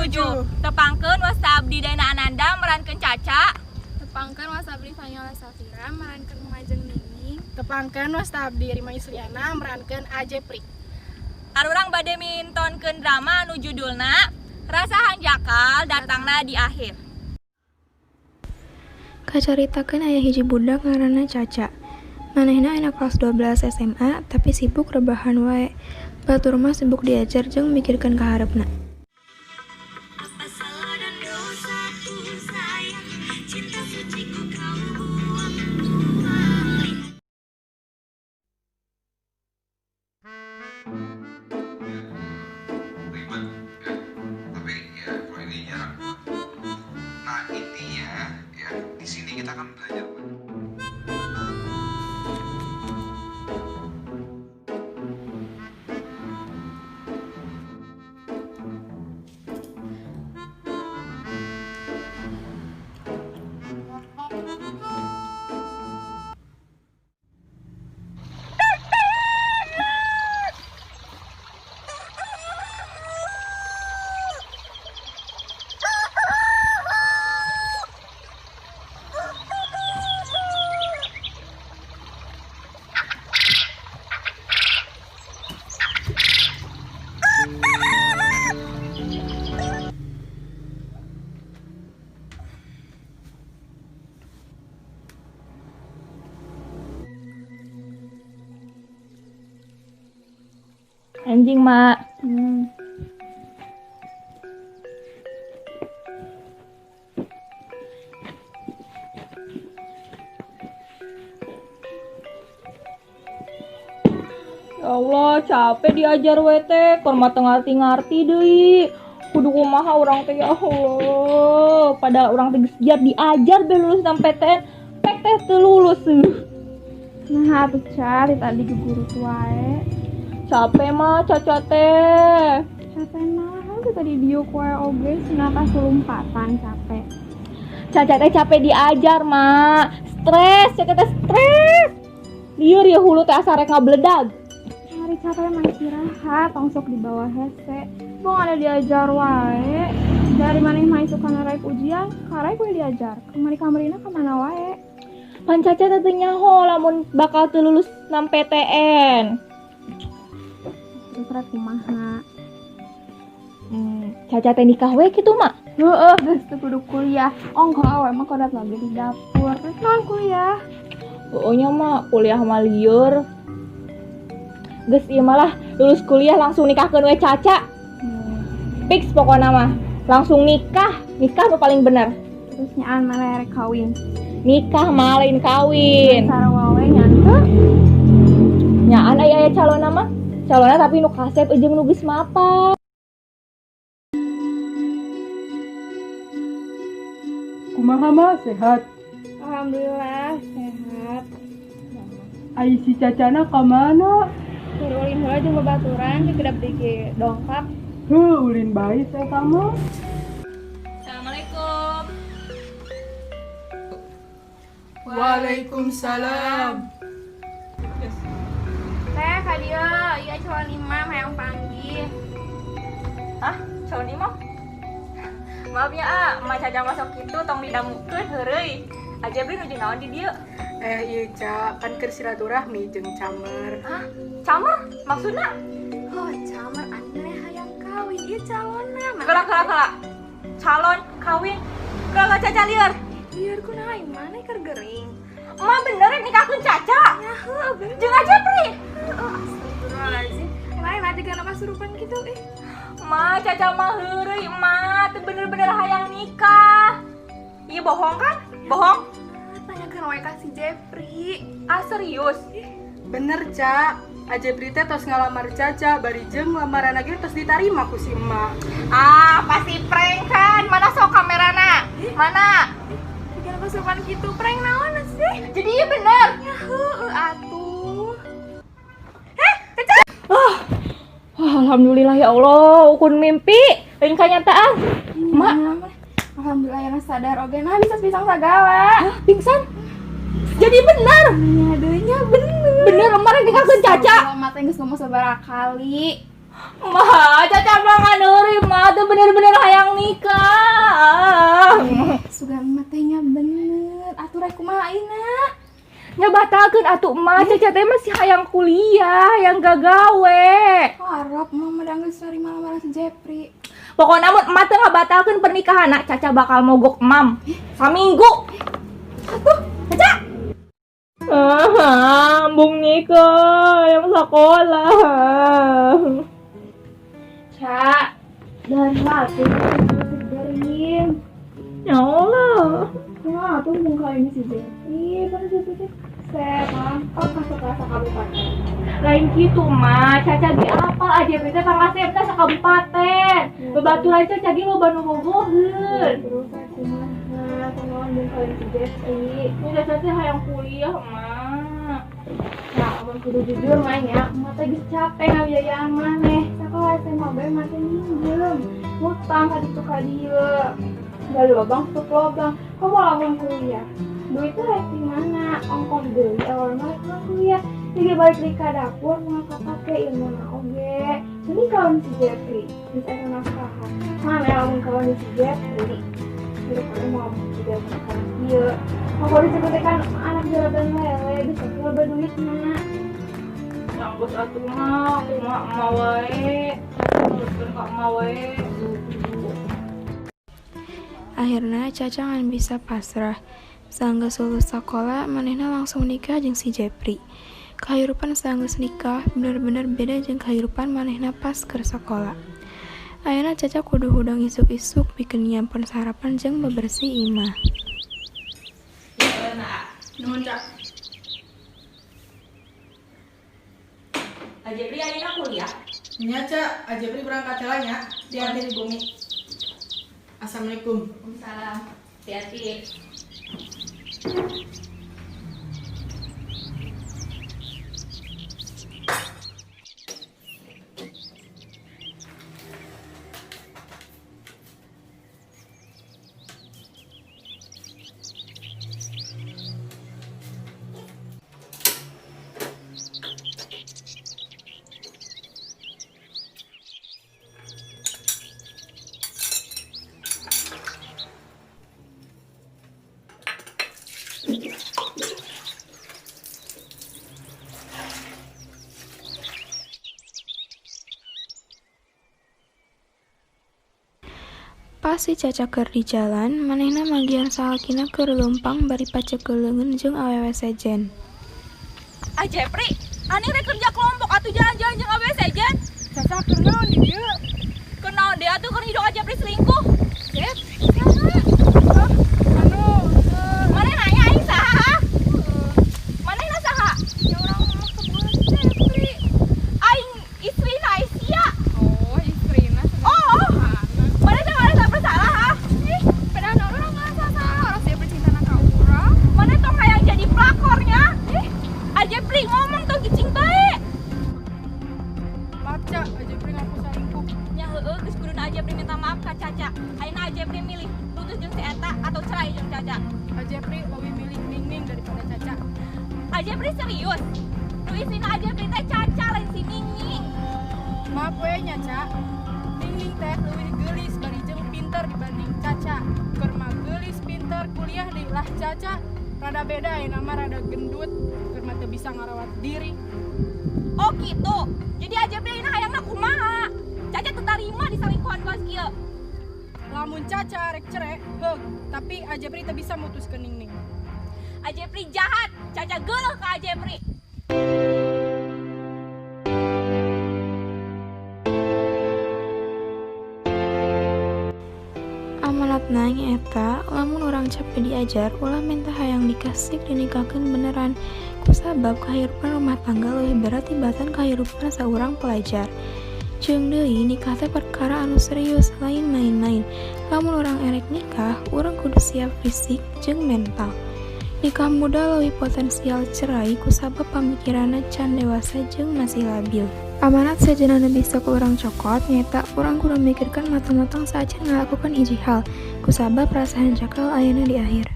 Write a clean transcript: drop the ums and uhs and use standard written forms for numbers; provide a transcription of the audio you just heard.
Tepangkeun Wasabdi Dana Ananda merankeun Caca. Tepangkeun Wasabdi Fanyola Safira merankeun Majeng Nining. Tepangkeun Wasabdi Rima Yusliana merankeun Ajepri. Arurang bade mintonkeun drama anu judulna Rasa Hanjakal datangna di akhir. Kacaritakeun aya hiji budak ngaranna Caca. Manehna anak kelas 12 SMA tapi sibuk rebahan wae. Batur mah sibuk diajar jeung mikirkeun ka hareupeuna. Di sini kita akan belajar. Anjing, Mak. Ya Allah, capek diajar wete, keur mah teu ngarti-ngarti deui. Kudu kumaha urang teh ya Allah. Pada urang teh geus giat diajar teh lulus dan PTN, pek teh teu lulus. Nah, atuh cari tadi ke guru wae. Capek mah Caca teh. Capek naon teh tadi diuk wae oge cenah kasulumpatan capek. Caca teh capek diajar, Mak. Stres, Caca teh stres. Lieur ya hulu teh asa rek ngabledag. Hari capek mah istirahat, tong sok di bawah hese. Bong ada diajar wae. Dari maneh mah isuk kana raek ujian, karek we diajar. Kamari-kamarina ka mana wae. Pan Caca teh nyaho lamun bakal teu lulus nam PTN. Terus rek kumaha? Caca teh nikah we kitu, Mak. Heeh, geus teu kudu kuliah. Ongko awe mah kodat lagi di dapur. Terus naon kuliah? Pokoknya mah kuliah mah lieur. Geus ieu malah lulus kuliah langsung nikahkeun we Caca. Fix pokona mah. Langsung nikah nu paling bener. Terus nyaan mana rek kawin. Nikah mah lain kawin. Sarua we nyanteu. Nyaan aya calonna mah. Calonna tapi nu kasep jeung nu geus mapan. Kumaha mah sehat? Alhamdulillah sehat. Ai si Cacana ka mana? Tur ulin heula jeung babaturan jeung kedap diki dongkap. Ulin bae saya kamu. Assalamualaikum. Waalaikumsalam. Teh ka dieu, ieu calon imam hayang panggil. Hah? Calon imam? Maaf ya, Mak Caca masuk kitu tong didamukeun heureuy. Ajebri nuju naon di dieu? Ieu Ca, kan keur silaturahmi jeung camer. Hah? Camer? Maksudna? Oh, camer aneh hayang kawin ieu calonna. Kelak. Calon kawin. Kelak Caca lieur. Lieur kunaha mana keur gering. Emak bener nikahkeun Caca. Ya heuh bener. Jeung Ajebri. Astagfirullahaladzim. Lain aja gana kasurupan gitu Ma, Caca mah heureuy, emak teu bener-bener hayang nikah. Ieu bohong kan? Bohong? Tanyakeun wae ka si Jeffrey. Ah, serius? Bener, Ca. Ajepri teh tos ngalamar Caca, bari jeung lamaran lagi tos ditarima ku si emak. Ah, pasti prank kan? Mana sok kamerana? Mana? Gana kasurupan gitu, prank naon sih? Jadi iya bener? Ya heuh atuh. Alhamdulillah ya Allah, ukun mimpi, lain kanyataan. Mak, Alhamdulillah yang sadar oge nah bisa pisang sagala. pingsan? Jadi bener? Nya deunya bener. Bener, kemarin nikahkeun Caca. Mata geus ngomong sabaraha kali. Mah, Caca mah nganeureun mah teu bener-bener hayang nikah. Suga emak tehnya bener. Atuh rek kumaha ayeuna? Nya batalkeun atuh mah, Caca teh masih hayang kuliah, hayang gagawe. Harap emak mah da geus sari malam-malam si Jepri. Pokoknya mun emak teh ngabatalkeun pernikahan, Caca bakal mogok mam. Saminggu. Atuh, Caca. Ambung nikah yang sekolah. Ca, dari hati segerin. Ya Allah. Nah, tuh muka ini si Jepri. Pada Jepri teh sepan. Oh, masuk kelas kabupaten. Lain gitu mah, Caca ge apal aja beta pangasepna sakabupaten. Babaturan Caca ge loba nu bogoheun. Terus aku mah tolong muka ini si Jepri. Ini Caca teh hayang kuliah mah. Nah, abang kudu jujur mah ya, emak teh geus capek ngabiayaan maneh. Sakola SMA bae mah teh minjem. Ngutang ka ditu ka dieu. Gali lobang tutup lobang. Kok mau abang kuliah? Duitnya rek di mana? Ongkos deui awal mah rek kuliah. Jadi balik di ka dapur ngangkat pake ilmu na oge. Ini kawan si Jepri, bisa nafkahan. Mana lamun kawan si Jepri? Daripada mau si Jepri kan dieu. Mau disebutkan anak juragan lele, bisa loba duitna. Sanggus atuh mah, kumaha emak wae. Teruskeun ka emak wae. Akhirnya Caca ngan bisa pasrah. Sanggeus lulus sekolah, manehna langsung nikah jeung si Jepri. Kahirupan sanggeus nikah bener-bener beda jeung kahirupan manehna pas keur sekolah. Ayeuna Caca kudu hudang isuk-isuk bikin nyiapkeun sarapan jeung bebersih imah. Nuhun, Cak. Ajepri ayeuna kuliah. Nya, Cak, Ajepri berangkat celanya di Arti Bumi. Assalamualaikum. Waalaikumsalam. Hati-hati. Pas si Caca keur di jalan, manehna manggihan salakina keur leumpang bari pacekeuleungeun jeung awewe sejen. Ajepri, ani rek kerja kelompok atuh jalan-jalan jeung awewe sejen. Caca keur naon di dieu? Kenal deh atuh keur hidup Ajepri selingkuh. Cep, anu, Mana nanya aing saha? Manehna saha? Ya urang mah kebeul Jepri. Aing istrina Aisyah. Oh, istrina Oh, mana bersalah ha? padahal urang nggak salah. Orang dia bercinta ka urang. Mana tong hayang jadi pelakornya? Ajepri ngomong tong gicing bae. maaf, Cak, Ajepri ngaku selingkuh. Nya heueuh geus kuduna Ajepri minta maaf ka Caca. Ayeuna Ajepri milih putus jeung si eta atau cerai jeung Caca. Ajepri lebih milih Ningning daripada Caca. Ajepri serius. Nu isina Ajepri teh Caca lain si Ningning. Maaf we nya, Cak. Ningning teh leuwih geulis bari jeung pinter dibanding Caca. Keur mah geulis pinter kuliah deui lah Caca. Rada beda ayeuna mah rada gendut, keur mah teu bisa ngarawat diri. Oh gitu. Jadi Ajepri ayeuna hayangna kumaha? Caca teu tarima disalingkuhan kelas kieu. Lamun Caca rek cerai, heug, tapi Ajepri teu bisa mutuskeun Ningning. Ajepri jahat. Caca geuleuh ka Ajepri. Amanatna nyaeta, lamun urang capek diajar, ulah minta hayang dikasih dinikahkeun beneran. Kusabab kahirupan rumah tangga leuwih berat tibatan kahirupan saurang pelajar. Jeung deui nikah teh perkara anu serius, lain main-main. Lamun urang erek nikah, urang kudu siap fisik jeung mental. Nikah muda leuwih potensial cerai kusabab pamikiranna can dewasa jeung masih labil. Amanat sejenna nu bisa ku urang cokot nyaeta urang kudu mikirkan matang-matang saat ngalakukan hiji hal, kusabab perasaan cakal ayeuna di akhir.